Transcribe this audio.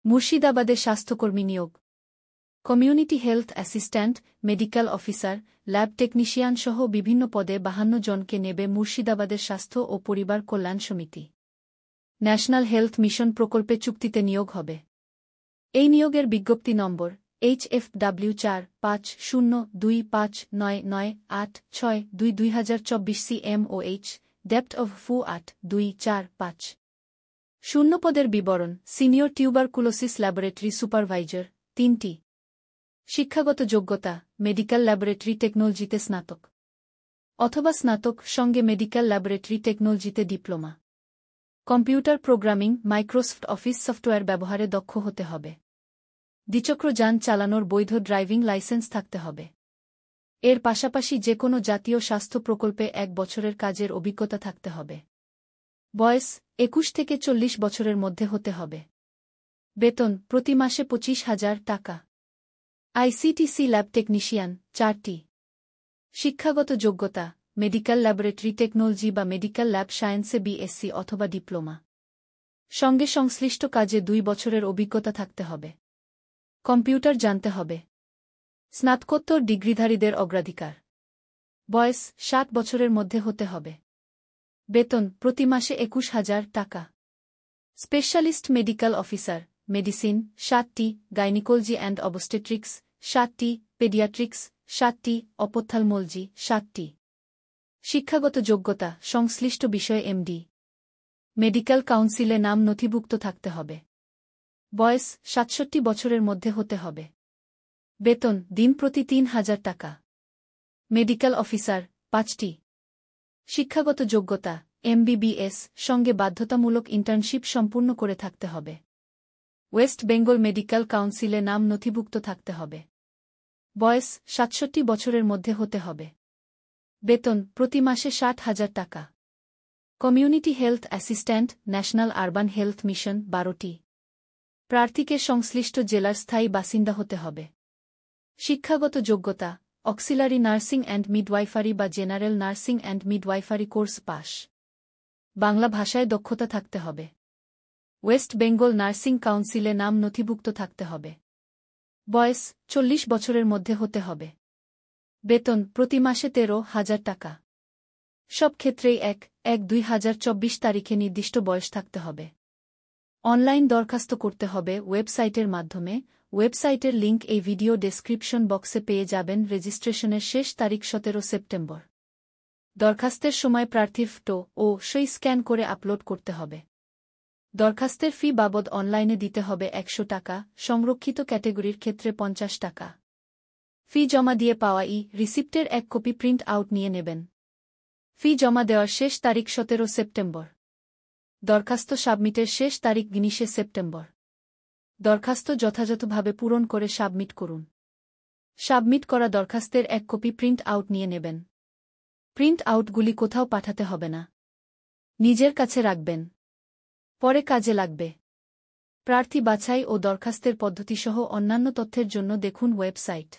মুর্শিদাবাদে স্বাস্থ্যকর্মী নিয়োগ। Community health assistant, medical officer, lab technician সহ বিভিন্ন পদে 52 জনকে নেবে মুর্শিদাবাদের স্বাস্থ্য ও পরিবার কল্যাণ সমিতি। ন্যাশনাল হেলথ মিশন প্রকল্পে চুক্তিতে নিয়োগ হবে। এই নিয়োগের বিজ্ঞপ্তি নম্বর HFW 45025998622 CMOH, ডেপ্থ অফ ফু 82450। পদের বিবরণ: সিনিয়র টিউবারকুলোসিস ল্যাবরেটরি সুপারভাইজার 3টি। শিক্ষাগত যোগ্যতা: মেডিকেল ল্যাবরেটরি টেকনোলজিতে স্নাতক অথবা স্নাতক, সঙ্গে মেডিকেল ল্যাবরেটরি টেকনোলজিতে diploma. Computer programming, Microsoft office software ব্যবহারে দক্ষ হতে হবে। দ্বিচক্র যান চালানোর বৈধ ড্রাইভিং লাইসেন্স থাকতে হবে। এর পাশাপাশি যে কোনো জাতীয় স্বাস্থ্য প্রকল্পে 1 বছরের কাজের অভিজ্ঞতা থাকতে হবে। বয়স 21 থেকে 40 বছরের মধ্যে হতে হবে। বেতন প্রতি মাসে 25,000 টাকা। আইসিটিসি ল্যাব টেকনিশিয়ান 4টি। শিক্ষাগত যোগ্যতা: মেডিকেল ল্যাবরেটরি টেকনোলজি বা মেডিকেল ল্যাব সায়েন্সে BSc অথবা ডিপ্লোমা। সঙ্গে সংশ্লিষ্ট কাজে 2 বছরের অভিজ্ঞতা থাকতে হবে। কম্পিউটার জানতে হবে। স্নাতকোত্তর ডিগ্রিধারীদের অগ্রাধিকার। বয়স 60 বছরের মধ্যে হতে হবে। বেতন প্রতি মাসে 21,000 টাকা। স্পেশালিস্ট মেডিকেল অফিসার, মেডিসিন 7টি, গাইনিকোলজি অ্যান্ড অবস্টেট্রিক্স 7টি, পেডিয়াট্রিক্স 7টি, অপথ্যালমোলজি 7টি। শিক্ষাগত যোগ্যতা: সংশ্লিষ্ট বিষয়ে MD। মেডিকেল কাউন্সিলে নাম নথিভুক্ত থাকতে হবে। বয়স 67 বছরের মধ্যে হতে হবে। বেতন দিন প্রতি 3,000 টাকা। মেডিকেল অফিসার 5টি। শিক্ষাগত যোগ্যতা: MBBS, সঙ্গে বাধ্যতামূলক ইন্টার্নশিপ সম্পূর্ণ করে থাকতে হবে। ওয়েস্ট বেঙ্গল মেডিকেল কাউন্সিলে নাম নথিভুক্ত থাকতে হবে। বয়স 67 বছরের মধ্যে হতে হবে। বেতন প্রতি মাসে 60,000 টাকা। Community health assistant, national urban health mission 12টি। প্রার্থীকে সংশ্লিষ্ট জেলার স্থায়ী বাসিন্দা হতে হবে। শিক্ষাগত যোগ্যতা: অক্সিলারি নার্সিং অ্যান্ড মিডওয়াইফারি বা general nursing and midwifery course pass. Bangla ভাষায় দক্ষতা থাকতে হবে। ওয়েস্ট বেঙ্গল নার্সিং কাউন্সিলে নাম নথিভুক্ত থাকতে হবে। বয়স 40 বছরের মধ্যে হতে হবে। বেতন প্রতি মাসে 13,000 টাকা। সব ক্ষেত্রেই 1/1/2024 তারিখে নির্দিষ্ট বয়স থাকতে হবে। অনলাইন দরখাস্ত করতে হবে ওয়েবসাইটের মাধ্যমে। ওয়েবসাইটের লিংক এই ভিডিও ডেসক্রিপশন বক্সে পেয়ে যাবেন। রেজিস্ট্রেশনের শেষ তারিখ 17 সেপ্টেম্বর। দরখাস্তের সময় প্রার্থীর ফটো ও সই স্ক্যান করে আপলোড করতে হবে। দরখাস্তের ফি বাবদ অনলাইনে দিতে হবে 100 টাকা, সংরক্ষিত ক্যাটেগরির ক্ষেত্রে 50 টাকা। ফি জমা দিয়ে পাওয়া রিসিপ্টের 1 কপি প্রিন্ট আউট নিয়ে নেবেন। ফি জমা দেওয়ার শেষ তারিখ 17 সেপ্টেম্বর। দরখাস্ত সাবমিটের শেষ তারিখ 19 সেপ্টেম্বর। দরখাস্ত যথাযথভাবে পূরণ করে সাবমিট করুন। সাবমিট করা দরখাস্তের 1 কপি প্রিন্ট আউট নিয়ে নেবেন। প্রিন্ট আউটগুলি কোথাও পাঠাতে হবে না, নিজের কাছে রাখবেন, পরে কাজে লাগবে। প্রার্থী বাছাই ও দরখাস্তের পদ্ধতিসহ অন্যান্য তথ্যের জন্য দেখুন ওয়েবসাইট।